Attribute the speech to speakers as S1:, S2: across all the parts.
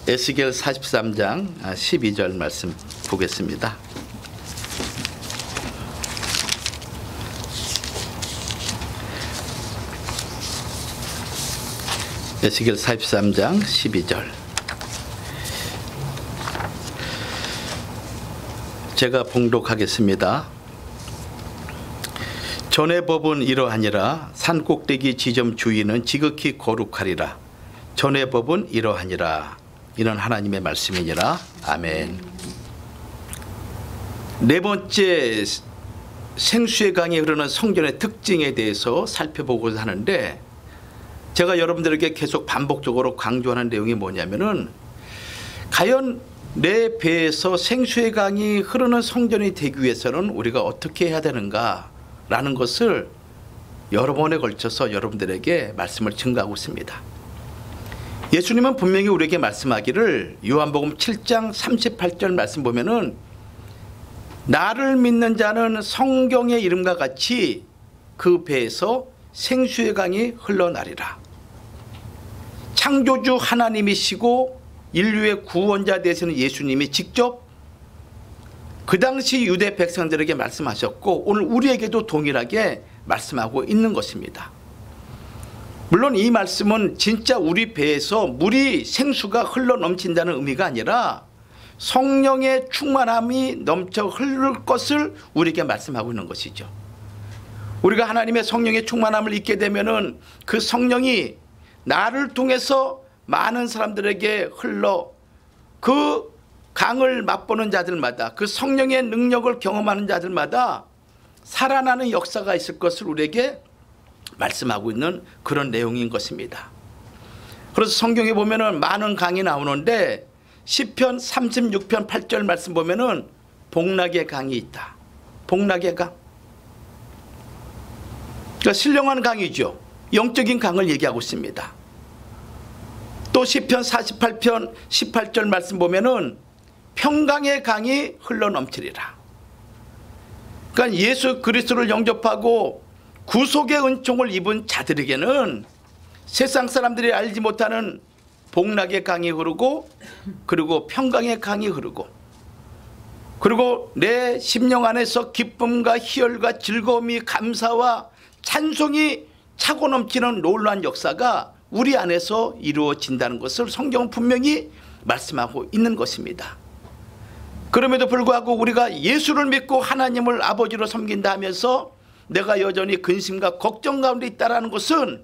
S1: 에스겔 43장 12절 말씀 보겠습니다. 에스겔 43장 12절. 제가 봉독하겠습니다. 전의 법은 이러하니라. 산꼭대기 지점 주인은 지극히 거룩하리라. 전의 법은 이러하니라. 이런 하나님의 말씀이니라. 아멘. 네 번째, 생수의 강이 흐르는 성전의 특징에 대해서 살펴보고자 하는데, 제가 여러분들에게 계속 반복적으로 강조하는 내용이 뭐냐면은, 과연 내 배에서 생수의 강이 흐르는 성전이 되기 위해서는 우리가 어떻게 해야 되는가 라는 것을 여러 번에 걸쳐서 여러분들에게 말씀을 증거하고 있습니다. 예수님은 분명히 우리에게 말씀하기를, 요한복음 7장 38절 말씀 보면은, 나를 믿는 자는 성경의 이름과 같이 그 배에서 생수의 강이 흘러나리라. 창조주 하나님이시고 인류의 구원자 되시는 예수님이 직접 그 당시 유대 백성들에게 말씀하셨고, 오늘 우리에게도 동일하게 말씀하고 있는 것입니다. 물론 이 말씀은 진짜 우리 배에서 물이, 생수가 흘러 넘친다는 의미가 아니라 성령의 충만함이 넘쳐 흐를 것을 우리에게 말씀하고 있는 것이죠. 우리가 하나님의 성령의 충만함을 잊게 되면은 그 성령이 나를 통해서 많은 사람들에게 흘러 그 강을 맛보는 자들마다, 그 성령의 능력을 경험하는 자들마다 살아나는 역사가 있을 것을 우리에게 말씀하고 있는 그런 내용인 것입니다. 그래서 성경에 보면은 많은 강이 나오는데, 시편 36편 8절 말씀 보면은 복락의 강이 있다. 복락의 강. 그러니까 신령한 강이죠. 영적인 강을 얘기하고 있습니다. 또 시편 48편 18절 말씀 보면은 평강의 강이 흘러 넘치리라. 그러니까 예수 그리스도를 영접하고 구속의 은총을 입은 자들에게는 세상 사람들이 알지 못하는 복락의 강이 흐르고, 그리고 평강의 강이 흐르고, 그리고 내 심령 안에서 기쁨과 희열과 즐거움이, 감사와 찬송이 차고 넘치는 놀라운 역사가 우리 안에서 이루어진다는 것을 성경은 분명히 말씀하고 있는 것입니다. 그럼에도 불구하고 우리가 예수를 믿고 하나님을 아버지로 섬긴다 하면서 내가 여전히 근심과 걱정 가운데 있다는 것은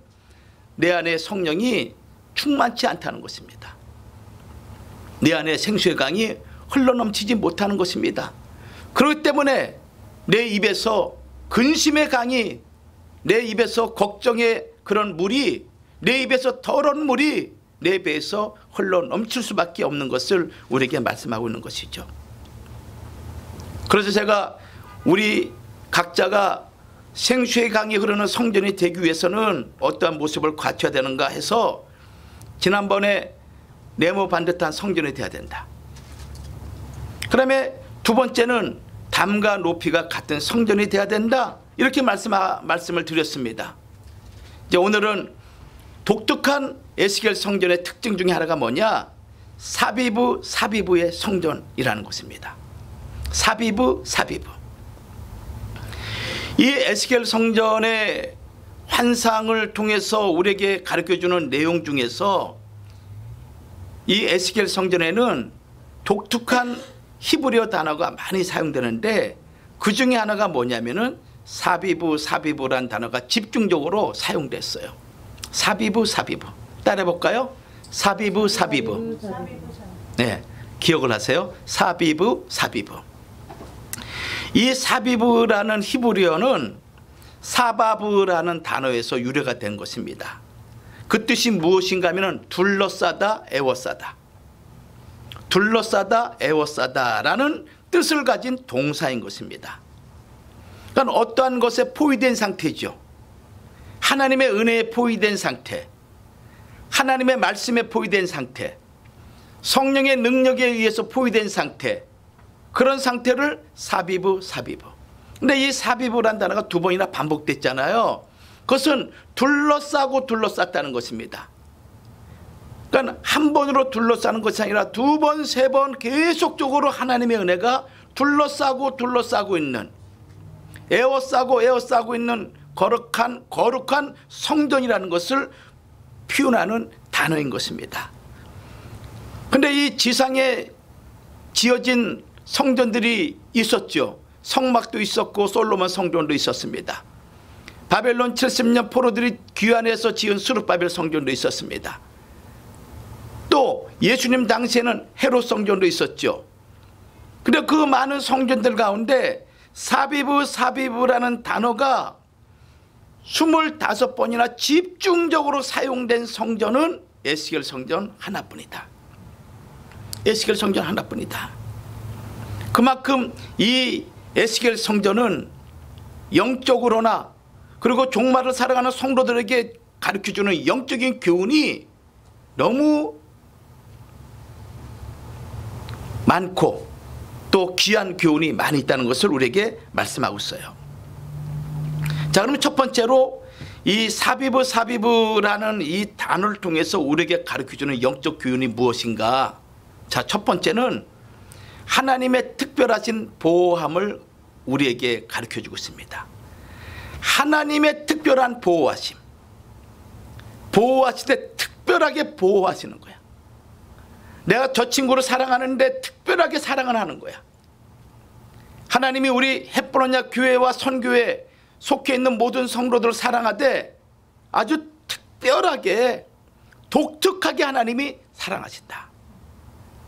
S1: 내 안에 성령이 충만치 않다는 것입니다. 내 안에 생수의 강이 흘러넘치지 못하는 것입니다. 그렇기 때문에 내 입에서 근심의 강이, 내 입에서 걱정의 그런 물이, 내 입에서 더러운 물이 내 배에서 흘러넘칠 수밖에 없는 것을 우리에게 말씀하고 있는 것이죠. 그래서 제가 우리 각자가 생수의 강이 흐르는 성전이 되기 위해서는 어떠한 모습을 갖춰야 되는가 해서, 지난번에 네모 반듯한 성전이 되어야 된다. 그 다음에 두 번째는 담과 높이가 같은 성전이 되어야 된다. 이렇게 말씀을 드렸습니다. 이제 오늘은 독특한 에스겔 성전의 특징 중에 하나가 뭐냐? 사비부의 성전이라는 것입니다. 사비부. 이 에스겔 성전의 환상을 통해서 우리에게 가르쳐주는 내용 중에서 이 에스겔 성전에는 독특한 히브리어 단어가 많이 사용되는데, 그 중에 하나가 뭐냐면은 사비부란 단어가 집중적으로 사용됐어요. 사비부. 따라해볼까요? 사비부. 네, 기억을 하세요. 사비부. 이 사비부라는 히브리어는 사바브라는 단어에서 유래가 된 것입니다. 그 뜻이 무엇인가 하면 둘러싸다, 에워싸다라는 뜻을 가진 동사인 것입니다. 그러니까 어떠한 것에 포위된 상태죠. 하나님의 은혜에 포위된 상태, 하나님의 말씀에 포위된 상태, 성령의 능력에 의해서 포위된 상태, 그런 상태를 사비부. 근데 이 사비부란 단어가 두 번이나 반복됐잖아요. 그것은 둘러싸고 둘러쌌다는 것입니다. 그러니까 한 번으로 둘러싸는 것이 아니라 두 번, 세 번 계속적으로 하나님의 은혜가 둘러싸고 있는, 에워싸고 있는 거룩한 성전이라는 것을 표현하는 단어인 것입니다. 근데 이 지상에 지어진 성전들이 있었죠. 성막도 있었고 솔로몬 성전도 있었습니다. 바벨론 70년 포로들이 귀환해서 지은 수르바벨 성전도 있었습니다. 또 예수님 당시에는 헤롯 성전도 있었죠. 근데 그 많은 성전들 가운데 사비브라는 단어가 25번이나 집중적으로 사용된 성전은 에스겔 성전 하나뿐이다. 에스겔 성전 하나뿐이다. 그만큼 이 에스겔 성전은 영적으로나 그리고 종말을 살아가는 성도들에게 가르쳐주는 영적인 교훈이 너무 많고 또 귀한 교훈이 많이 있다는 것을 우리에게 말씀하고 있어요. 자, 그러면 첫 번째로 이 사비브라는 이 단어를 통해서 우리에게 가르쳐주는 영적 교훈이 무엇인가? 자, 첫 번째는 하나님의 특별하신 보호함을 우리에게 가르쳐주고 있습니다. 하나님의 특별한 보호하심. 보호하실 때 특별하게 보호하시는 거야. 내가 저 친구를 사랑하는데 특별하게 사랑을 하는 거야. 하나님이 우리 햇보로냐 교회와 선교회 속해 있는 모든 성도들을 사랑하되 아주 특별하게 독특하게 하나님이 사랑하신다.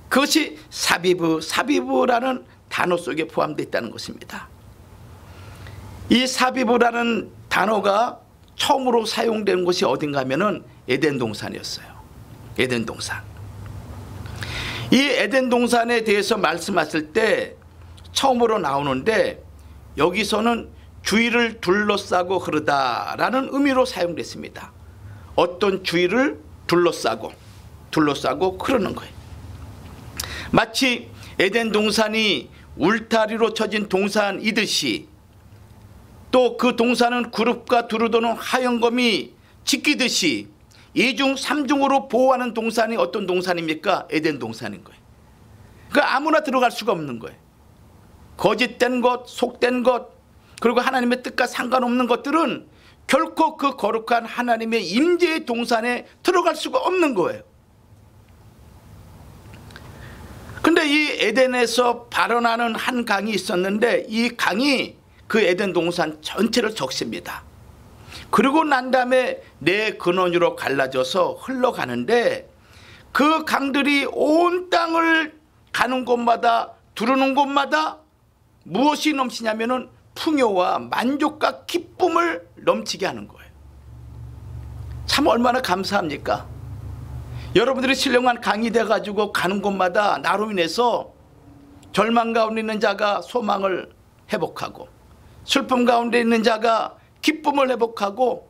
S1: 그것이 사비브라는 단어 속에 포함되어 있다는 것입니다. 이 사비브라는 단어가 처음으로 사용된 곳이 어딘가 하면은 에덴 동산이었어요. 에덴 동산. 이 에덴 동산에 대해서 말씀하실 때 처음으로 나오는데 여기서는 주위를 둘러싸고 흐르다라는 의미로 사용됐습니다. 어떤 주위를 둘러싸고 흐르는 거예요. 마치 에덴 동산이 울타리로 쳐진 동산이듯이 또 그 동산은 구름과 두루도는 하영검이 지키듯이 이중 삼중으로 보호하는 동산이 어떤 동산입니까? 에덴 동산인 거예요. 그러니까 아무나 들어갈 수가 없는 거예요. 거짓된 것, 속된 것, 그리고 하나님의 뜻과 상관없는 것들은 결코 그 거룩한 하나님의 임재의 동산에 들어갈 수가 없는 거예요. 근데 이 에덴에서 발원하는 한 강이 있었는데 이 강이 그 에덴 동산 전체를 적십니다. 그리고 난 다음에 네 근원으로 갈라져서 흘러가는데 그 강들이 온 땅을 가는 곳마다 두르는 곳마다 무엇이 넘치냐면은 풍요와 만족과 기쁨을 넘치게 하는 거예요. 참 얼마나 감사합니까? 여러분들이 신령한 강이 돼가지고 가는 곳마다 나로 인해서 절망 가운데 있는 자가 소망을 회복하고 슬픔 가운데 있는 자가 기쁨을 회복하고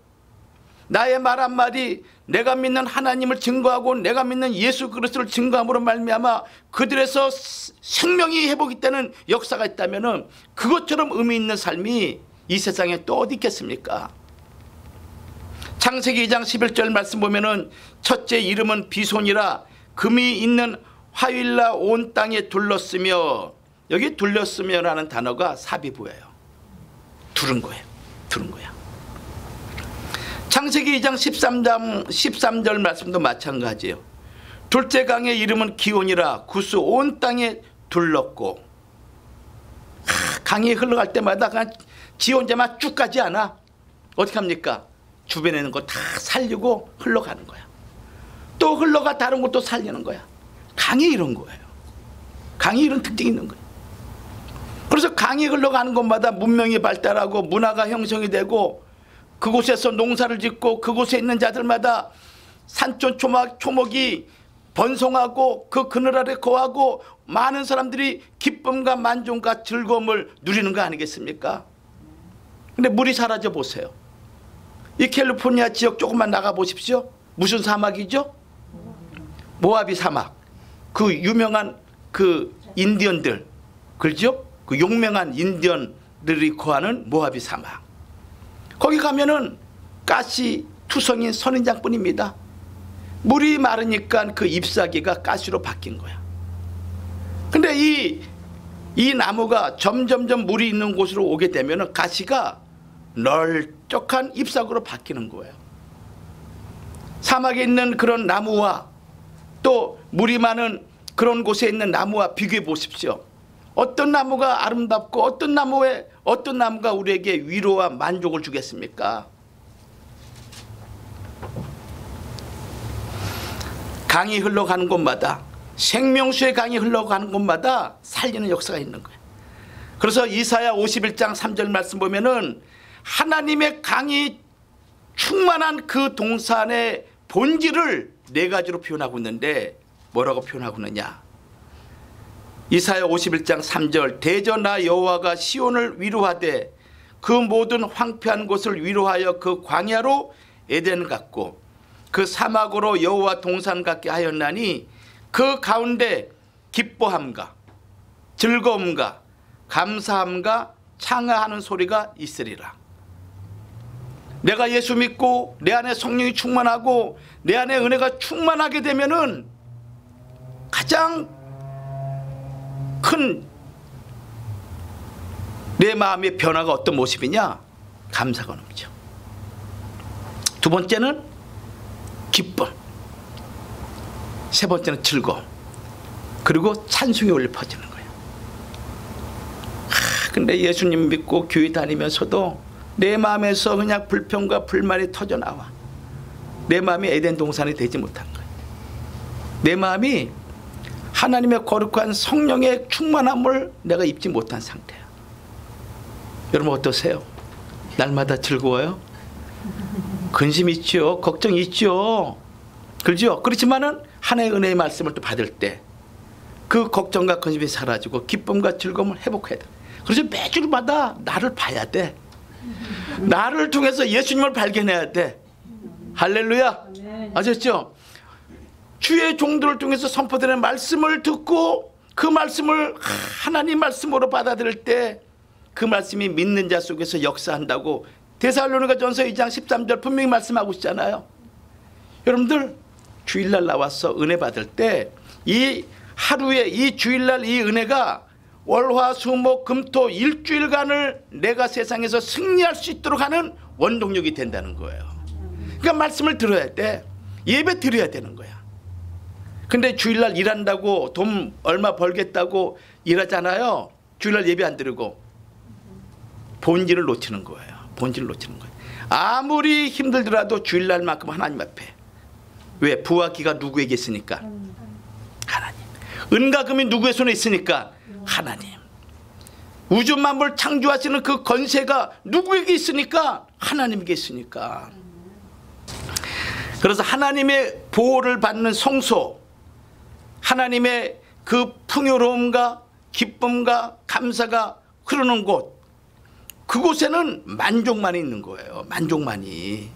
S1: 나의 말 한마디 내가 믿는 하나님을 증거하고 내가 믿는 예수 그리스도를 증거함으로 말미암아 그들에서 생명이 회복이 되는 역사가 있다면 그것처럼 의미 있는 삶이 이 세상에 또 어디 있겠습니까? 창세기 2장 11절 말씀 보면은 첫째 이름은 비손이라 금이 있는 화일라 온 땅에 둘렀으며 여기 둘렀으며라는 단어가 사비부예요. 두른 거예요. 창세기 2장 13절 말씀도 마찬가지예요. 둘째 강의 이름은 기온이라 구스 온 땅에 둘렀고 강이 흘러갈 때마다 그냥 지 혼자만 쭉 가지 않아. 어떻게 합니까? 주변에 있는 거 다 살리고 흘러가는 거야. 또 흘러가 다른 것도 살리는 거야. 강이 이런 거예요. 강이 이런 특징이 있는 거예요. 그래서 강이 흘러가는 곳마다 문명이 발달하고 문화가 형성이 되고 그곳에서 농사를 짓고 그곳에 있는 자들마다 산촌 초목이 번성하고 그 그늘 아래 거하고 많은 사람들이 기쁨과 만족과 즐거움을 누리는 거 아니겠습니까? 근데 물이 사라져 보세요. 이 캘리포니아 지역 조금만 나가 보십시오. 무슨 사막이죠? 모하비 사막. 그 유명한 그 인디언들, 그렇죠? 그 용맹한 인디언들이 거하는 모하비 사막. 거기 가면은 가시 투성인 선인장뿐입니다. 물이 마르니까 그 잎사귀가 가시로 바뀐 거야. 근데 이 나무가 점점점 물이 있는 곳으로 오게 되면 가시가 널쩍한 잎사귀로 바뀌는 거예요. 사막에 있는 그런 나무와 또 물이 많은 그런 곳에 있는 나무와 비교해 보십시오. 어떤 나무가 아름답고 어떤 나무가 우리에게 위로와 만족을 주겠습니까? 강이 흘러가는 곳마다, 생명수의 강이 흘러가는 곳마다 살리는 역사가 있는 거예요. 그래서 이사야 51장 3절 말씀 보면은 하나님의 강이 충만한 그 동산의 본질을 네 가지로 표현하고 있는데 뭐라고 표현하고 있느냐? 이사야 51장 3절 대저나 여호와가 시온을 위로하되 그 모든 황폐한 곳을 위로하여 그 광야로 에덴 같고 그 사막으로 여호와 동산 같게 하였나니 그 가운데 기뻐함과 즐거움과 감사함과 창하하는 소리가 있으리라. 내가 예수 믿고 내 안에 성령이 충만하고 내 안에 은혜가 충만하게 되면은 가장 큰 내 마음의 변화가 어떤 모습이냐? 감사가 넘쳐. 두 번째는 기쁨, 세 번째는 즐거움, 그리고 찬송이 울려 퍼지는 거예요. 근데 예수님 믿고 교회 다니면서도 내 마음에서 그냥 불평과 불만이 터져나와. 내 마음이 에덴 동산이 되지 못한 거예요. 내 마음이 하나님의 거룩한 성령의 충만함을 내가 입지 못한 상태야. 여러분 어떠세요? 날마다 즐거워요? 근심 있죠. 걱정 있죠. 그렇죠? 그렇지만은 하나님의 은혜의 말씀을 또 받을 때 그 걱정과 근심이 사라지고 기쁨과 즐거움을 회복해야 돼. 그래서 매주마다 나를 봐야 돼. 나를 통해서 예수님을 발견해야 돼. 할렐루야. 아셨죠? 주의 종들을 통해서 선포되는 말씀을 듣고 그 말씀을 하나님 말씀으로 받아들일 때 그 말씀이 믿는 자 속에서 역사한다고 데살로니가전서 2장 13절 분명히 말씀하고 있잖아요. 여러분들 주일날 나와서 은혜 받을 때 이 하루에 이 주일날 이 은혜가 월화수목금토 일주일간을 내가 세상에서 승리할 수 있도록 하는 원동력이 된다는 거예요. 그러니까 말씀을 들어야 돼. 예배 드려야 되는 거야. 근데 주일날 일한다고 돈 얼마 벌겠다고 일하잖아요. 주일날 예배 안 드리고 본질을 놓치는 거예요. 본질을 놓치는 거예요. 아무리 힘들더라도 주일날만큼 하나님 앞에. 왜? 부와 기가 누구에게 있으니까? 하나님. 은과 금이 누구의 손에 있으니까? 하나님. 우주 만물 창조하시는 그 권세가 누구에게 있으니까? 하나님에게 있으니까. 그래서 하나님의 보호를 받는 성소, 하나님의 그 풍요로움과 기쁨과 감사가 흐르는 곳, 그곳에는 만족만이 있는 거예요. 만족만이.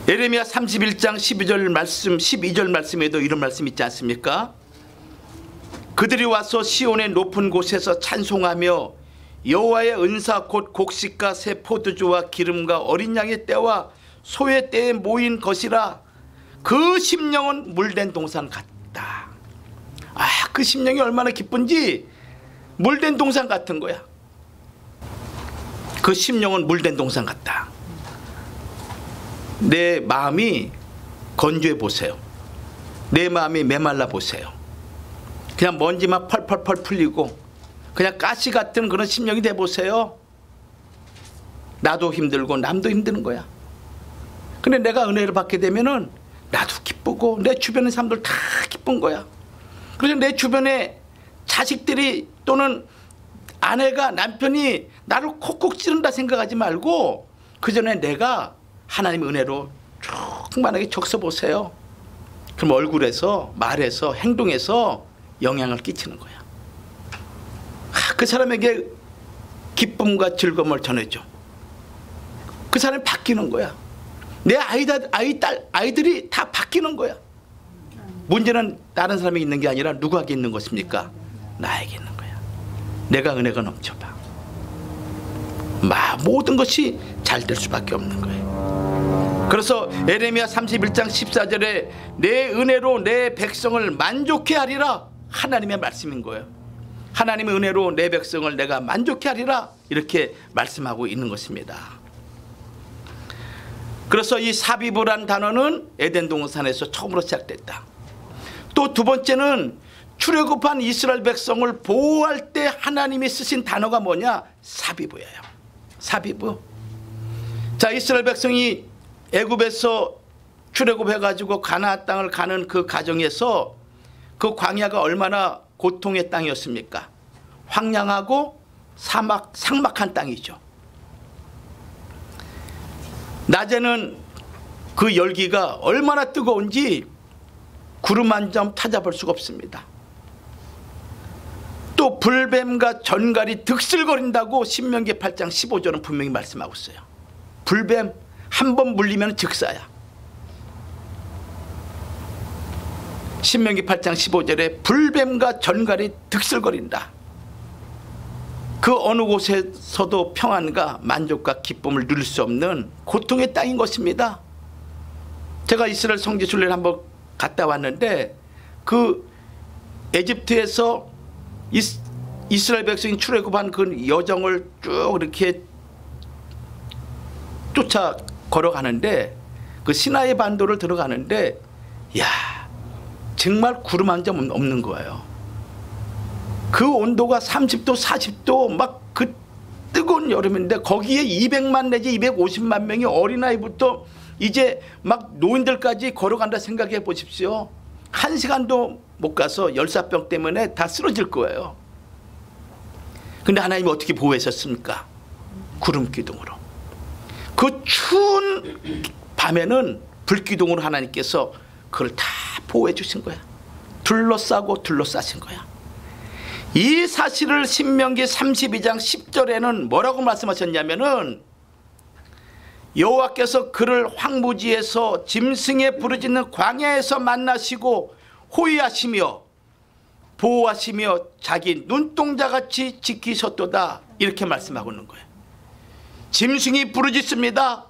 S1: 예레미야 31장 12절 말씀에도 이런 말씀 있지 않습니까? 그들이 와서 시온의 높은 곳에서 찬송하며 여호와의 은사 곧 곡식과 새 포도주와 기름과 어린 양의 때와 소의 때에 모인 것이라. 그 심령은 물된 동산 같다. 그 심령이 얼마나 기쁜지 물된 동산 같은 거야. 그 심령은 물된 동산 같다. 내 마음이 건조해 보세요. 내 마음이 메말라 보세요. 그냥 먼지만 펄펄펄 풀리고 그냥 가시 같은 그런 심령이 돼 보세요. 나도 힘들고 남도 힘드는 거야. 근데 내가 은혜를 받게 되면은 나도 기쁘고 내 주변의 사람들 다 기쁜 거야. 그래서 내 주변에 자식들이 또는 아내가 남편이 나를 콕콕 찌른다 생각하지 말고 그 전에 내가 하나님의 은혜로 충만하게 적셔보세요. 그럼 얼굴에서 말에서 행동에서 영향을 끼치는 거야. 그 사람에게 기쁨과 즐거움을 전해줘. 그 사람이 바뀌는 거야. 내 아이들이 다 바뀌는 거야. 문제는 다른 사람이 있는 게 아니라 누구에게 있는 것입니까? 나에게 있는 거야. 내가 은혜가 넘쳐봐. 모든 것이 잘 될 수밖에 없는 거예요. 그래서 에레미야 31장 14절에 내 은혜로 내 백성을 만족해 하리라, 하나님의 말씀인 거예요. 하나님의 은혜로 내 백성을 내가 만족해 하리라, 이렇게 말씀하고 있는 것입니다. 그래서 이 사비브란 단어는 에덴 동산에서 처음으로 시작됐다. 또 두 번째는 출애굽한 이스라엘 백성을 보호할 때 하나님이 쓰신 단어가 뭐냐? 사비브예요. 사비브. 자, 이스라엘 백성이 애굽에서 출애굽해가지고 가나안 땅을 가는 그 과정에서 그 광야가 얼마나 고통의 땅이었습니까? 황량하고 삭막한 땅이죠. 낮에는 그 열기가 얼마나 뜨거운지 구름 한 점 찾아볼 수가 없습니다. 또 불뱀과 전갈이 득슬거린다고 신명기 8장 15절은 분명히 말씀하고 있어요. 불뱀 한 번 물리면 즉사야. 신명기 8장 15절에 불뱀과 전갈이 득슬거린다. 그 어느 곳에서도 평안과 만족과 기쁨을 누릴 수 없는 고통의 땅인 것입니다. 제가 이스라엘 성지순례를 한번 갔다 왔는데 그 에집트에서 이스라엘 백성이 출애굽한 그 여정을 쭉 이렇게 쫓아 걸어가는데 그 시나이 반도를 들어가는데 야, 정말 구름 한 점 없는 거예요. 그 온도가 30도 40도 막 그 뜨거운 여름인데 거기에 200만 내지 250만 명이 어린아이부터 이제 막 노인들까지 걸어간다 생각해 보십시오. 1시간도 못 가서 열사병 때문에 다 쓰러질 거예요. 근데 하나님이 어떻게 보호하셨습니까? 구름기둥으로. 그 추운 밤에는 불기둥으로 하나님께서 그걸 다 보호해 주신 거야. 둘러싸고 둘러싸신 거야. 이 사실을 신명기 32장 10절에는 뭐라고 말씀하셨냐면은 여호와께서 그를 황무지에서 짐승에 부르짖는 광야에서 만나시고 호위하시며 보호하시며 자기 눈동자같이 지키셨도다, 이렇게 말씀하고 있는 거예요. 짐승이 부르짖습니다.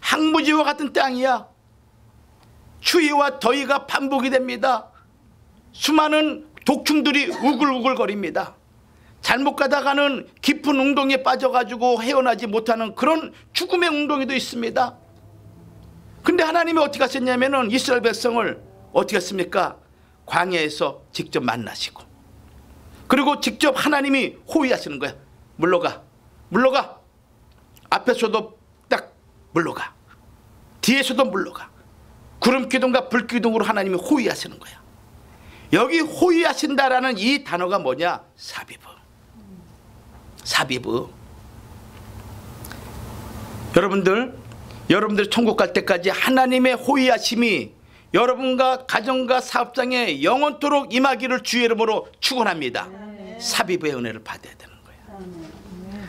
S1: 황무지와 같은 땅이야. 추위와 더위가 반복이 됩니다. 수많은 독충들이 우글우글거립니다. 잘못 가다가는 깊은 웅덩이에 빠져가지고 헤어나지 못하는 그런 죽음의 웅덩이도 있습니다. 근데 하나님이 어떻게 하셨냐면은 이스라엘 백성을 어떻게 했습니까? 광야에서 직접 만나시고, 그리고 직접 하나님이 호위하시는 거야. 물러가, 물러가. 앞에서도 딱 물러가, 뒤에서도 물러가. 구름기둥과 불기둥으로 하나님이 호위하시는 거야. 여기 호위하신다라는 이 단어가 뭐냐? 사비브. 사비브. 여러분들 천국 갈 때까지 하나님의 호위하심이 여러분과 가정과 사업장에 영원토록 임하기를 주의 이름으로 축원합니다. 사비브의 은혜를 받아야 되는 거예요.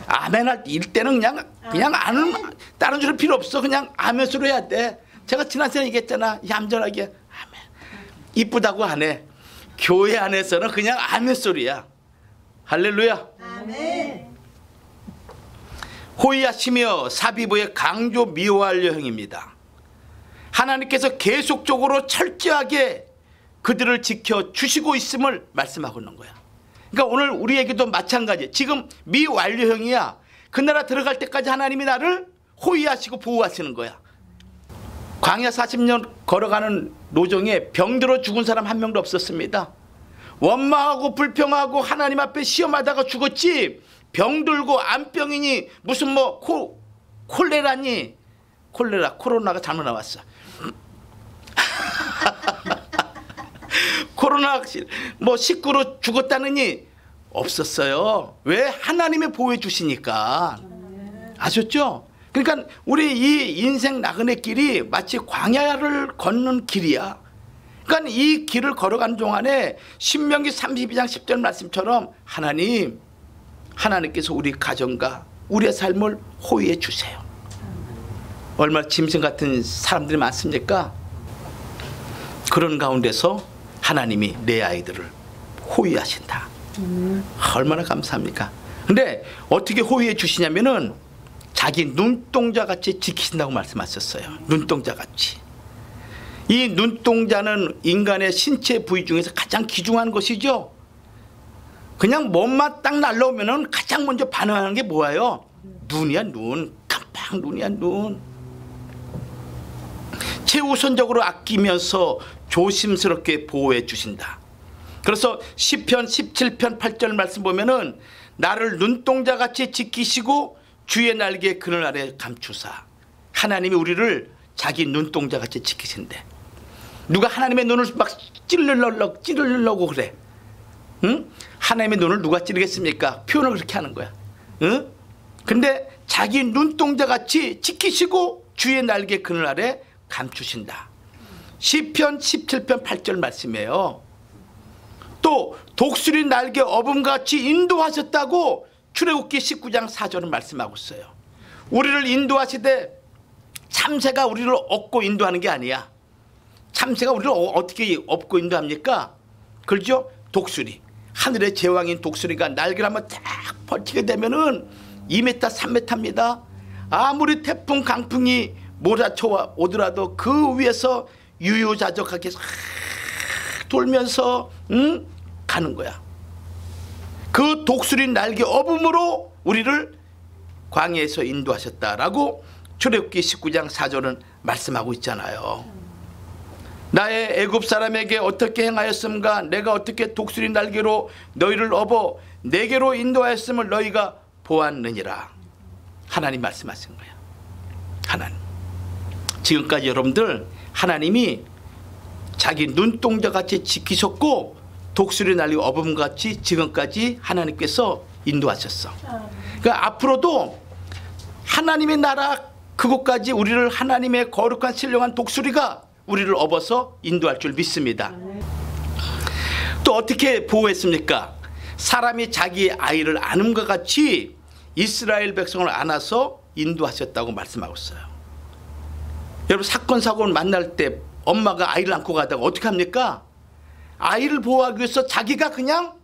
S1: 아멘 할 때는 그냥 아는, 다른 소리 필요 없어. 그냥 아멘 소리 해야 돼. 제가 지난 시간에 얘기했잖아. 얌전하게 아멘. 이쁘다고 안 해. 교회 안에서는 그냥 아멘 소리야. 할렐루야. 아멘. 호위하시며 사비브의 강조 미완료형입니다. 하나님께서 계속적으로 철저하게 그들을 지켜주시고 있음을 말씀하고 있는 거야. 그러니까 오늘 우리에게도 마찬가지. 지금 미완료형이야. 그 나라 들어갈 때까지 하나님이 나를 호위하시고 보호하시는 거야. 광야 40년 걸어가는 노정에 병들어 죽은 사람 한 명도 없었습니다. 원망하고 불평하고 하나님 앞에 시험하다가 죽었지, 병들고 암병이니 무슨 뭐 콜레라니, 코로나가 잘못 나왔어. 코로나 뭐 식구로 죽었다느니 없었어요. 왜? 하나님이 보호해 주시니까. 아셨죠? 그러니까 우리 이 인생 나그네 길이 마치 광야를 걷는 길이야. 그러니까 이 길을 걸어가는 동안에 신명기 32장 10절 말씀처럼 하나님께서 우리 가정과 우리의 삶을 호위해 주세요. 얼마나 짐승 같은 사람들이 많습니까? 그런 가운데서 하나님이 내 아이들을 호위하신다. 얼마나 감사합니까? 근데 어떻게 호위해 주시냐면은 자기 눈동자같이 지키신다고 말씀하셨어요. 눈동자같이. 이 눈동자는 인간의 신체 부위 중에서 가장 귀중한 것이죠. 그냥 몸만 딱 날라오면 가장 먼저 반응하는 게 뭐예요? 눈이야, 눈. 깜빡 눈이야, 눈. 최우선적으로 아끼면서 조심스럽게 보호해 주신다. 그래서 시편 17편 8절 말씀 보면은 나를 눈동자같이 지키시고 주의 날개에 그늘 아래 감추사. 하나님이 우리를 자기 눈동자같이 지키신대. 누가 하나님의 눈을 막 찌르려고 그래? 응? 하나님의 눈을 누가 찌르겠습니까? 표현을 그렇게 하는 거야. 응? 근데 자기 눈동자같이 지키시고 주의 날개 그늘 아래 감추신다. 시편 17편 8절 말씀이에요. 또 독수리 날개 어음같이 인도하셨다고 출애굽기 19장 4절은 말씀하고 있어요. 우리를 인도하시되 참새가 우리를 업고 인도하는 게 아니야. 참새가 우리를 어떻게 업고 인도합니까? 그렇죠? 독수리. 하늘의 제왕인 독수리가 날개를 한번 딱 펼치게 되면은 2m, 3m입니다. 아무리 태풍, 강풍이 몰아쳐 오더라도 그 위에서 유유자적하게 돌면서 가는 거야. 그 독수리 날개 업음으로 우리를 광야에서 인도하셨다라고 출애굽기 19장 4절은 말씀하고 있잖아요. 나의 애굽 사람에게 어떻게 행하였음가? 내가 어떻게 독수리 날개로 너희를 업어 내게로 인도하였음을 너희가 보았느니라. 하나님 말씀하신 거야. 하나님. 지금까지 여러분들 하나님이 자기 눈동자같이 지키셨고 독수리 날개 어음같이 지금까지 하나님께서 인도하셨어. 그러니까 앞으로도 하나님의 나라 그곳까지 우리를 하나님의 거룩한 신령한 독수리가 우리를 업어서 인도할 줄 믿습니다. 또 어떻게 보호했습니까? 사람이 자기 아이를 안음과 같이 이스라엘 백성을 안아서 인도하셨다고 말씀하고 있어요. 여러분 사건 사고를 만날 때 엄마가 아이를 안고 가다가 어떻게 합니까? 아이를 보호하기 위해서 자기가 그냥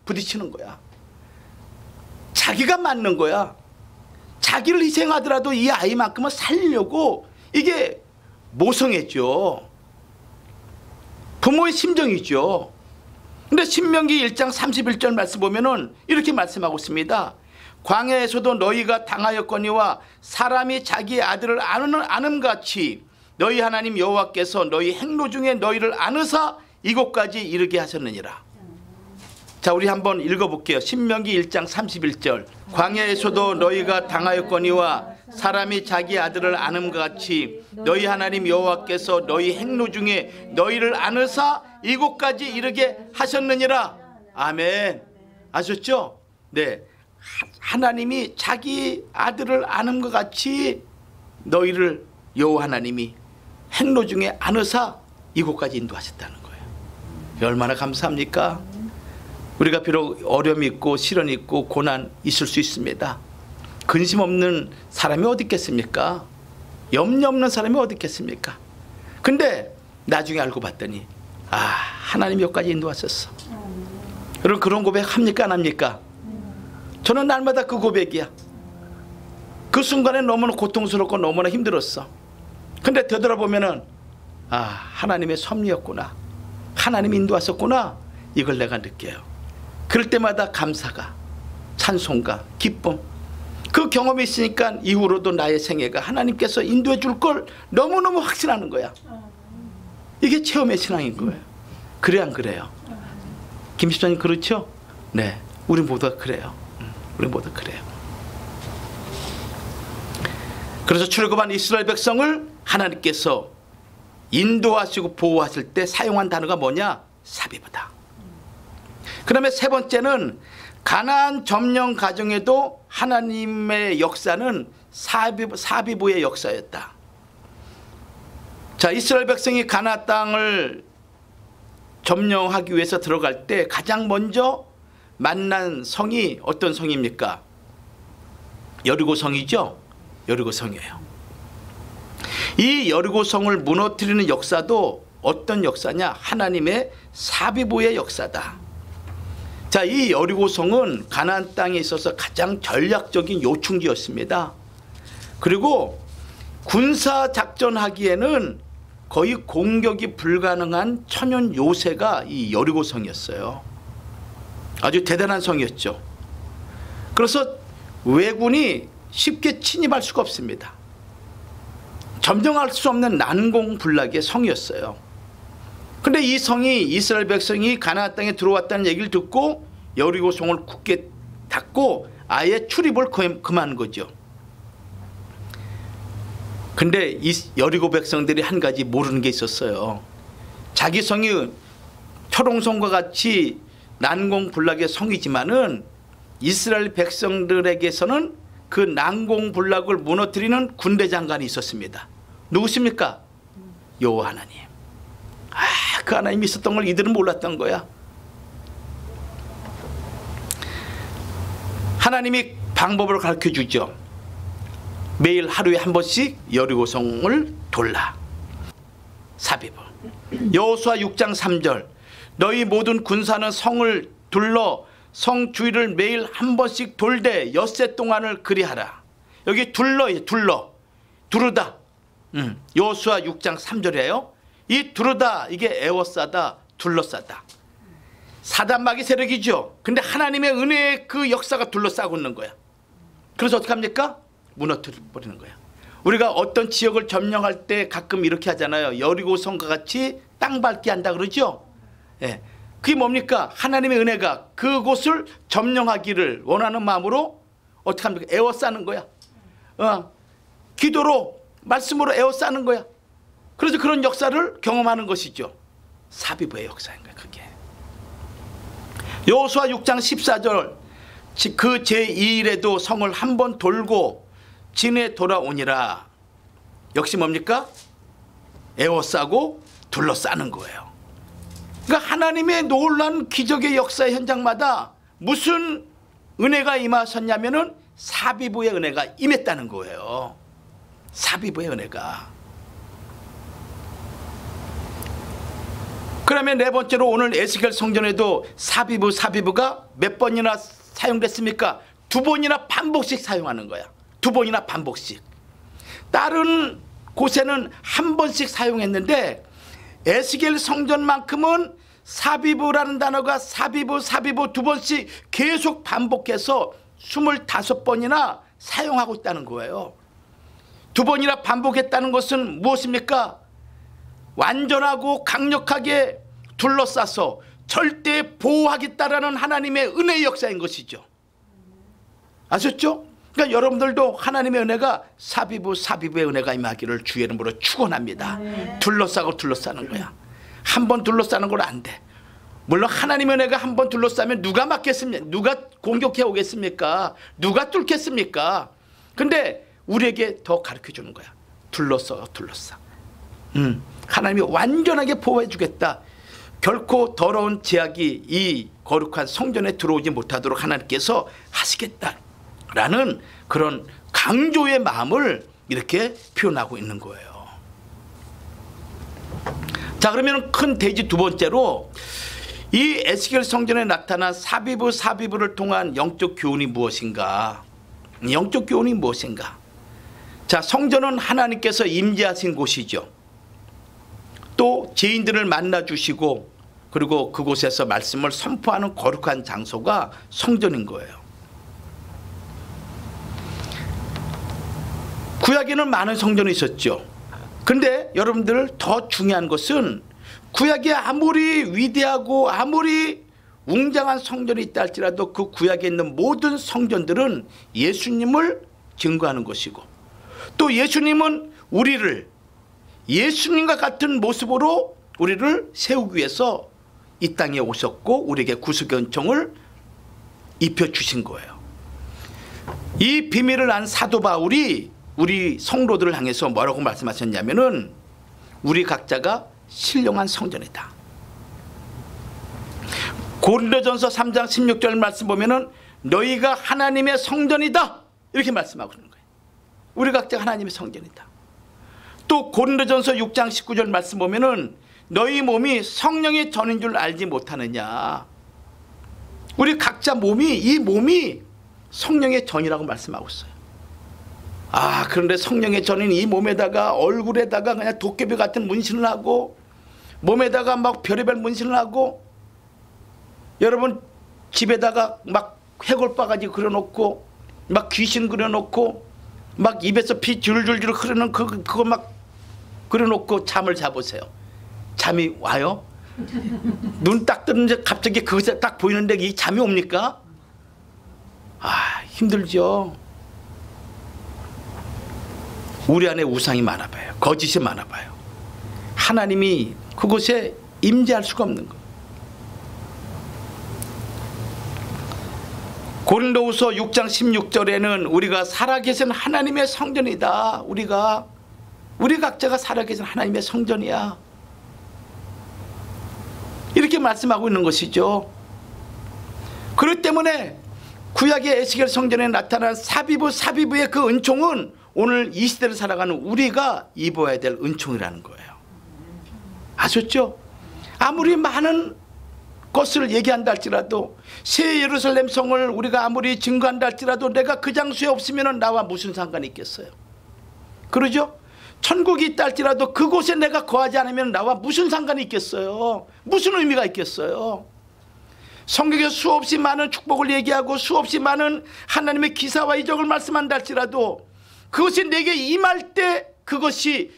S1: 부딪히는 거야. 자기가 맞는 거야. 자기를 희생하더라도 이 아이만큼은 살리려고. 이게 모성애죠. 부모의 심정이죠. 근데 신명기 1장 31절 말씀 보면은 이렇게 말씀하고 있습니다. 광야에서도 너희가 당하였거니와 사람이 자기 아들을 안음같이 너희 하나님 여호와께서 너희 행로 중에 너희를 안으사 이곳까지 이르게 하셨느니라. 자, 우리 한번 읽어볼게요. 신명기 1장 31절. 광야에서도 너희가 당하였거니와 사람이 자기 아들을 안음과 같이 너희 하나님 여호와께서 너희 행로 중에 너희를 안으사 이곳까지 이르게 하셨느니라. 아멘. 아셨죠? 네. 하나님이 자기 아들을 안음과 같이 너희를 여호와 하나님이 행로 중에 안으사 이곳까지 인도하셨다는 거예요. 얼마나 감사합니까? 우리가 비록 어려움이 있고 시련이 있고 고난 있을 수 있습니다. 근심 없는 사람이 어디 있겠습니까? 염려 없는 사람이 어디 있겠습니까? 근데 나중에 알고 봤더니 하나님이 여기까지 인도하셨어. 여러분 그런 고백 합니까 안 합니까? 저는 날마다 그 고백이야. 그 순간에 너무나 고통스럽고 너무나 힘들었어. 근데 되돌아보면은 하나님의 섭리였구나. 하나님이 인도하셨구나. 이걸 내가 느껴요. 그럴 때마다 감사가, 찬송가, 기쁨. 그 경험이 있으니까 이후로도 나의 생애가 하나님께서 인도해 줄 걸 너무너무 확신하는 거야. 이게 체험의 신앙인 거예요. 그래 안 그래요? 김 집사님 그렇죠? 네, 우리 모두가 그래요. 우리 모두 그래요. 그래서 출애굽한 이스라엘 백성을 하나님께서 인도하시고 보호하실 때 사용한 단어가 뭐냐? 사비부다. 그 다음에 세 번째는 가나안 점령 과정에도 하나님의 역사는 사비부의 역사였다. 자, 이스라엘 백성이 가나안 땅을 점령하기 위해서 들어갈 때 가장 먼저 만난 성이 어떤 성입니까? 여리고 성이죠. 여리고 성이에요. 이 여리고 성을 무너뜨리는 역사도 어떤 역사냐? 하나님의 사비부의 역사다. 자, 이 여리고 성은 가나안 땅에 있어서 가장 전략적인 요충지였습니다. 그리고 군사 작전하기에는 거의 공격이 불가능한 천연 요새가 이 여리고성이었어요. 아주 대단한 성이었죠. 그래서 왜군이 쉽게 침입할 수가 없습니다. 점령할 수 없는 난공불락의 성이었어요. 근데 이 성이 이스라엘 백성이 가나안 땅에 들어왔다는 얘기를 듣고 여리고성을 굳게 닫고 아예 출입을 금한 거죠. 근데 이 여리고 백성들이 한 가지 모르는 게 있었어요. 자기 성이 초롱성과 같이 난공불락의 성이지만은 이스라엘 백성들에게서는 그 난공불락을 무너뜨리는 군대 장관이 있었습니다. 누구십니까? 여호와 하나님. 그 하나님이 있었던 걸 이들은 몰랐던 거야. 하나님이 방법을 가르쳐 주죠. 매일 하루에 한 번씩 여리고성을 돌라. 사비브. 여호수아 6장 3절. 너희 모든 군사는 성을 둘러 성 주위를 매일 한 번씩 돌되 엿새 동안을 그리하라. 여기 둘러 두르다. 여호수아 6장 3절이에요. 이 두르다 이게 에워싸다, 둘러싸다. 사단마귀 세력이죠. 근데 하나님의 은혜의 그 역사가 둘러싸고 있는 거야. 그래서 어떻게 합니까? 무너뜨려버리는 거야. 우리가 어떤 지역을 점령할 때 가끔 이렇게 하잖아요. 여리고성과 같이 땅 밟기 한다 그러죠. 예. 그게 뭡니까? 하나님의 은혜가 그곳을 점령하기를 원하는 마음으로 어떻게 합니까? 에워싸는 거야. 기도로 말씀으로 에워싸는 거야. 그래서 그런 역사를 경험하는 것이죠. 사비부의 역사인 거야 그게. 여호수아 6장 14절. 그 제2일에도 성을 한 번 돌고 진에 돌아오니라. 역시 뭡니까? 에워싸고 둘러싸는 거예요. 그러니까 하나님의 놀라운 기적의 역사의 현장마다 무슨 은혜가 임하셨냐면은 사비부의 은혜가 임했다는 거예요. 사비부의 은혜가. 그러면 네 번째로 오늘 에스겔 성전에도 사비부가 몇 번이나 사용됐습니까? 2번이나 반복씩 사용하는 거야. 2번이나 반복씩. 다른 곳에는 한 번씩 사용했는데 에스겔 성전만큼은 사비부라는 단어가 사비부 2번씩 계속 반복해서 25번이나 사용하고 있다는 거예요. 2번이나 반복했다는 것은 무엇입니까? 완전하고 강력하게 둘러싸서 절대 보호하겠다라는 하나님의 은혜의 역사인 것이죠. 아셨죠? 그러니까 여러분들도 하나님의 은혜가 사비부의 은혜가 임하기를 주의 이름으로 축원합니다. 둘러싸고 둘러싸는 거야. 한 번 둘러싸는 건 안 돼. 물론 하나님의 은혜가 한 번 둘러싸면 누가 막겠습니까? 누가 공격해 오겠습니까? 누가 뚫겠습니까? 근데 우리에게 더 가르쳐 주는 거야. 둘러싸. 하나님이 완전하게 보호해 주겠다. 결코 더러운 제약이 이 거룩한 성전에 들어오지 못하도록 하나님께서 하시겠다라는 그런 강조의 마음을 이렇게 표현하고 있는 거예요. 자, 그러면 큰 대지 두 번째로 이 에스겔 성전에 나타난 사비부를 통한 영적 교훈이 무엇인가? 영적 교훈이 무엇인가? 자, 성전은 하나님께서 임재하신 곳이죠. 또 죄인들을 만나 주시고 그리고 그곳에서 말씀을 선포하는 거룩한 장소가 성전인 거예요. 구약에는 많은 성전이 있었죠. 근데 여러분들 더 중요한 것은 구약에 아무리 위대하고 아무리 웅장한 성전이 있다 할지라도 그 구약에 있는 모든 성전들은 예수님을 증거하는 것이고 또 예수님은 우리를 예수님과 같은 모습으로 우리를 세우기 위해서 이 땅에 오셨고 우리에게 구속의 은총을 입혀주신 거예요. 이 비밀을 안 사도 바울이 우리 성도들을 향해서 뭐라고 말씀하셨냐면은 우리 각자가 신령한 성전이다. 고린도전서 3장 16절 말씀 보면은 너희가 하나님의 성전이다 이렇게 말씀하고 있는 거예요. 우리 각자가 하나님의 성전이다. 또 고린도전서 6장 19절 말씀 보면은 너희 몸이 성령의 전인 줄 알지 못하느냐. 우리 각자 이 몸이 성령의 전이라고 말씀하고 있어요. 그런데 성령의 전인 이 몸에다가 얼굴에다가 그냥 도깨비 같은 문신을 하고 몸에다가 막 별의별 문신을 하고 여러분 집에다가 막 해골바가지 그려놓고 막 귀신 그려놓고 막 입에서 피 줄줄줄 흐르는 그거 막 그려놓고 잠을 자보세요. 잠이 와요? 눈 딱 뜨는데 갑자기 그것이 딱 보이는데 이 잠이 옵니까? 힘들죠. 우리 안에 우상이 많아 봐요. 거짓이 많아 봐요. 하나님이 그곳에 임재할 수가 없는 거예요. 고린도후서 6장 16절에는 우리가 살아계신 하나님의 성전이다. 우리 각자가 살아계신 하나님의 성전이야. 이렇게 말씀하고 있는 것이죠. 그렇기 때문에 구약의 에스겔 성전에 나타난 사비브의 그 은총은 오늘 이 시대를 살아가는 우리가 입어야 될 은총이라는 거예요. 아셨죠? 아무리 많은 것을 얘기한다 할지라도 새 예루살렘 성을 우리가 아무리 증거한다 할지라도 내가 그 장소에 없으면 나와 무슨 상관이 있겠어요? 그러죠? 천국이 있다 할지라도 그곳에 내가 거하지 않으면 나와 무슨 상관이 있겠어요? 무슨 의미가 있겠어요? 성경에 수없이 많은 축복을 얘기하고 수없이 많은 하나님의 기사와 이적을 말씀한다 할지라도 그것이 내게 임할 때 그것이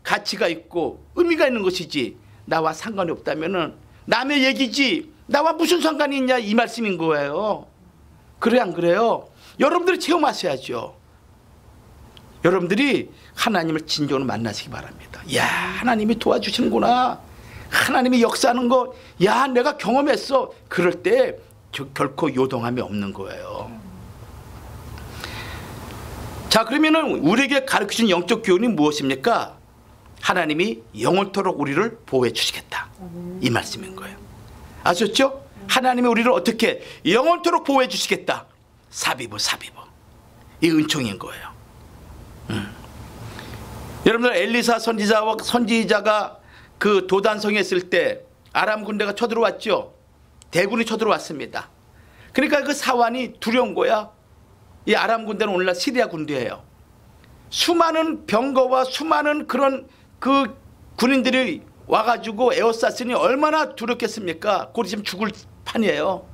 S1: 가치가 있고 의미가 있는 것이지 나와 상관이 없다면 남의 얘기지 나와 무슨 상관이 있냐 이 말씀인 거예요. 그래 안 그래요? 여러분들이 체험하셔야죠. 여러분들이 하나님을 진정으로 만나시기 바랍니다. 야, 하나님이 도와주시는구나. 하나님이 역사하는 거, 야, 내가 경험했어. 그럴 때 결코 요동함이 없는 거예요. 자, 그러면은 우리에게 가르쳐준 영적 교훈이 무엇입니까? 하나님이 영원토록 우리를 보호해 주시겠다. 이 말씀인 거예요. 아셨죠? 하나님이 우리를 어떻게 영원토록 보호해 주시겠다. 사비보. 이 은총인 거예요. 여러분들 엘리사 선지자가 그 도단성에 있을 때 아람 군대가 쳐들어왔죠. 대군이 쳐들어왔습니다. 그러니까 그 사환이 두려운 거야. 이 아람 군대는 오늘날 시리아 군대예요. 수많은 병거와 수많은 그런 그 군인들이 와가지고 에워쌌으니 얼마나 두렵겠습니까? 곧 있으면 죽을 판이에요.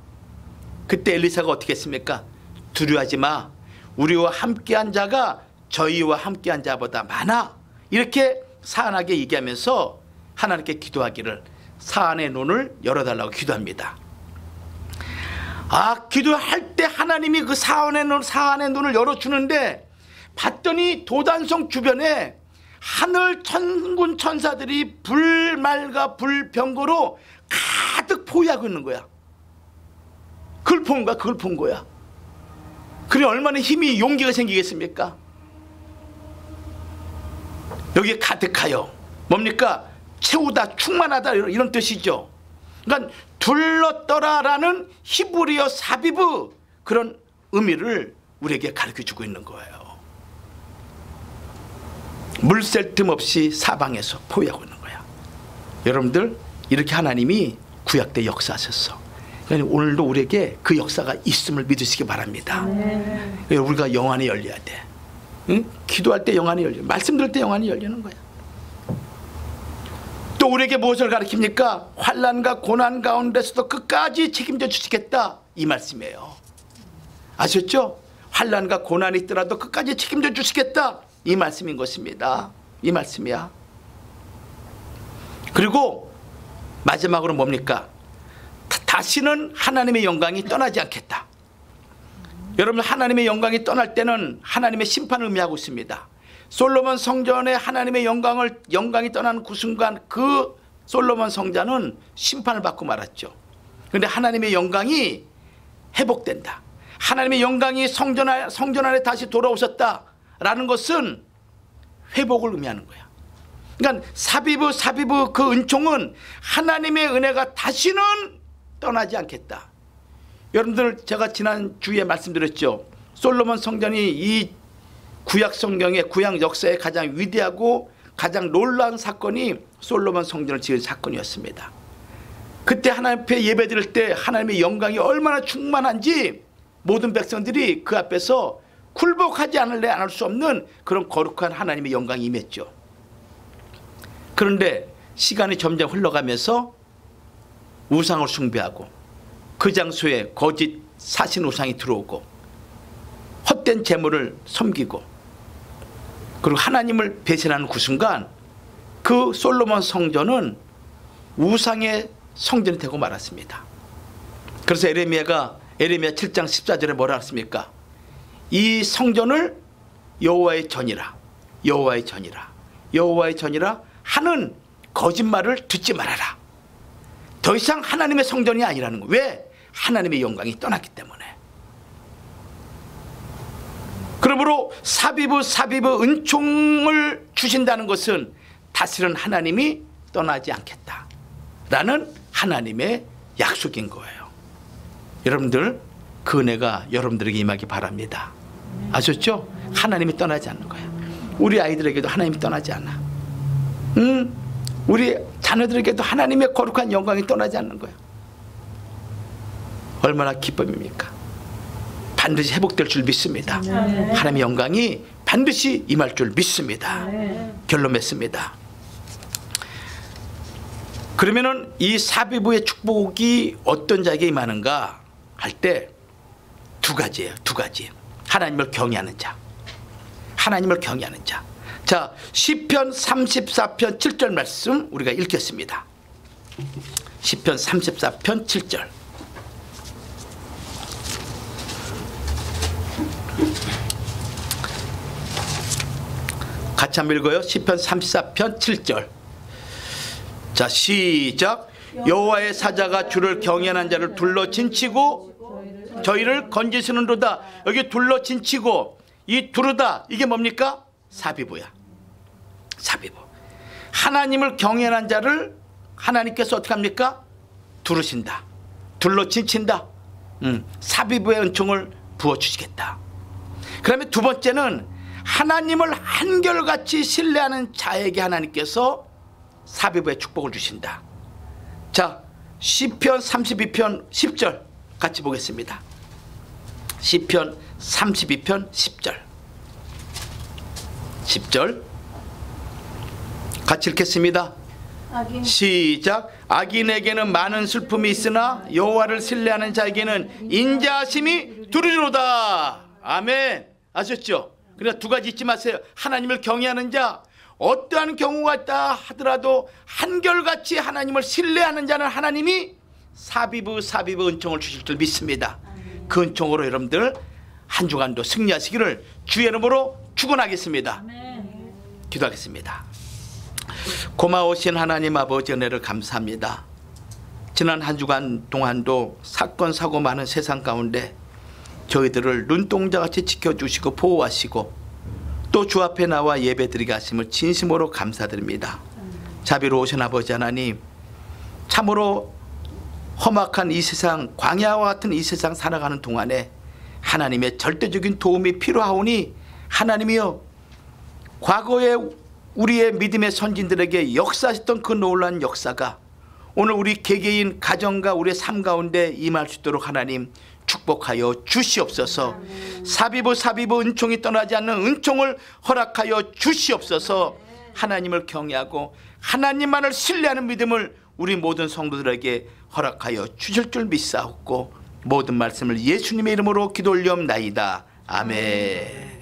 S1: 그때 엘리사가 어떻게 했습니까? 두려워하지 마. 우리와 함께한 자가 저희와 함께한 자보다 많아. 이렇게 사안하게 얘기하면서 하나님께 기도하기를 사안의 눈을 열어달라고 기도합니다. 기도할 때 하나님이 그 사안의 눈을 열어주는데 봤더니 도단성 주변에 하늘 천군 천사들이 불말과 불병거로 가득 포위하고 있는 거야. 그걸 본 거야. 그래 얼마나 힘이 용기가 생기겠습니까? 여기에 가득하여 뭡니까? 채우다 충만하다 이런 뜻이죠. 그러니까 둘렀더라라는 히브리어 사비브 그런 의미를 우리에게 가르쳐주고 있는 거예요. 물샐 틈 없이 사방에서 포위하고 있는 거야. 여러분들 이렇게 하나님이 구약 때 역사하셨어. 그러니까 오늘도 우리에게 그 역사가 있음을 믿으시기 바랍니다. 우리가 영안이 열려야 돼. 응? 기도할 때 영안이 열려. 말씀 들을 때 영안이 열리는 거야. 또 우리에게 무엇을 가르칩니까? 환난과 고난 가운데서도 끝까지 책임져 주시겠다 이 말씀이에요. 아셨죠? 환난과 고난이 있더라도 끝까지 책임져 주시겠다 이 말씀인 것입니다. 이 말씀이야. 그리고 마지막으로 뭡니까? 다시는 하나님의 영광이 떠나지 않겠다. 여러분 하나님의 영광이 떠날 때는 하나님의 심판을 의미하고 있습니다. 솔로몬 성전에 하나님의 영광이 떠나는 그 순간 그 솔로몬 성전은 심판을 받고 말았죠. 그런데 하나님의 영광이 회복된다. 하나님의 영광이 성전 안에 다시 돌아오셨다라는 것은 회복을 의미하는 거야. 그러니까 사비브 그 은총은 하나님의 은혜가 다시는 떠나지 않겠다. 여러분들 제가 지난 주에 말씀드렸죠. 솔로몬 성전이 이 구약 성경의 구약 역사의 가장 위대하고 가장 놀라운 사건이 솔로몬 성전을 지은 사건이었습니다. 그때 하나님 앞에 예배 드릴 때 하나님의 영광이 얼마나 충만한지 모든 백성들이 그 앞에서 굴복하지 않을래 안 할 수 없는 그런 거룩한 하나님의 영광이 임했죠. 그런데 시간이 점점 흘러가면서 우상을 숭배하고 그 장소에 거짓 사신 우상이 들어오고 헛된 재물을 섬기고 그리고 하나님을 배신하는 그 순간 그 솔로몬 성전은 우상의 성전이 되고 말았습니다. 그래서 에레미야 7장 14절에 뭐라 했습니까? 이 성전을 여호와의 전이라 여호와의 전이라 여호와의 전이라 하는 거짓말을 듣지 말아라. 더 이상 하나님의 성전이 아니라는 거예요. 왜? 하나님의 영광이 떠났기 때문에. 그러므로 사비브 은총을 주신다는 것은 다스리는 하나님이 떠나지 않겠다라는 하나님의 약속인 거예요. 여러분들 그 은혜가 여러분들에게 임하기 바랍니다. 아셨죠? 하나님이 떠나지 않는 거야. 우리 아이들에게도 하나님이 떠나지 않아. 우리 자녀들에게도 하나님의 거룩한 영광이 떠나지 않는 거야. 얼마나 기쁨입니까? 반드시 회복될 줄 믿습니다. 하나님의 영광이 반드시 임할 줄 믿습니다. 결론 맺습니다. 그러면은 이 사비부의 축복이 어떤 자에게 임하는가 할 때 두 가지예요. 두 가지. 하나님을 경외하는 자, 하나님을 경외하는 자. 자, 시편 34편 7절 말씀 우리가 읽겠습니다. 시편 34편 7절. 같이 한번 읽어요. 시편 34편 7절. 자, 시작. 여호와의 사자가 주를 경외하는 자를 둘러 진치고 저희를 건지시는도다. 여기 둘러 진치고 이 두르다 이게 뭡니까? 사비부야. 사비부. 하나님을 경외하는 자를 하나님께서 어떻게 합니까? 두르신다. 둘러 진친다. 사비부의 은총을 부어주시겠다. 그다음에 두 번째는 하나님을 한결같이 신뢰하는 자에게 하나님께서 사비부의 축복을 주신다. 자, 시편 32편 10절 같이 보겠습니다. 시편 32편 10절. 10절 같이 읽겠습니다. 시작. 악인에게는 많은 슬픔이 있으나 여호와를 신뢰하는 자에게는 인자하심이 두루리로다. 아멘. 아셨죠? 그러니까 두 가지 잊지 마세요. 하나님을 경외하는 자, 어떠한 경우가 있다 하더라도 한결같이 하나님을 신뢰하는 자는 하나님이 사비부 은총을 주실 줄 믿습니다. 그 은총으로 여러분들 한 주간도 승리하시기를 주의 이름으로 축원하겠습니다. 기도하겠습니다. 고마우신 하나님 아버지 은혜를 감사합니다. 지난 한 주간 동안도 사건 사고 많은 세상 가운데 저희들을 눈동자같이 지켜주시고 보호하시고 또 주 앞에 나와 예배드리게 하심을 진심으로 감사드립니다. 자비로우신 아버지 하나님, 참으로 험악한 이 세상, 광야와 같은 이 세상 살아가는 동안에 하나님의 절대적인 도움이 필요하오니 하나님이여, 과거에 우리의 믿음의 선진들에게 역사하셨던 그 놀라운 역사가 오늘 우리 개개인 가정과 우리의 삶 가운데 임할 수 있도록 하나님 축복하여 주시옵소서. 사비부 은총이 떠나지 않는 은총을 허락하여 주시옵소서. 하나님을 경외하고 하나님만을 신뢰하는 믿음을 우리 모든 성도들에게 허락하여 주실 줄 믿사옵고 모든 말씀을 예수님의 이름으로 기도 올리옵나이다. 아멘.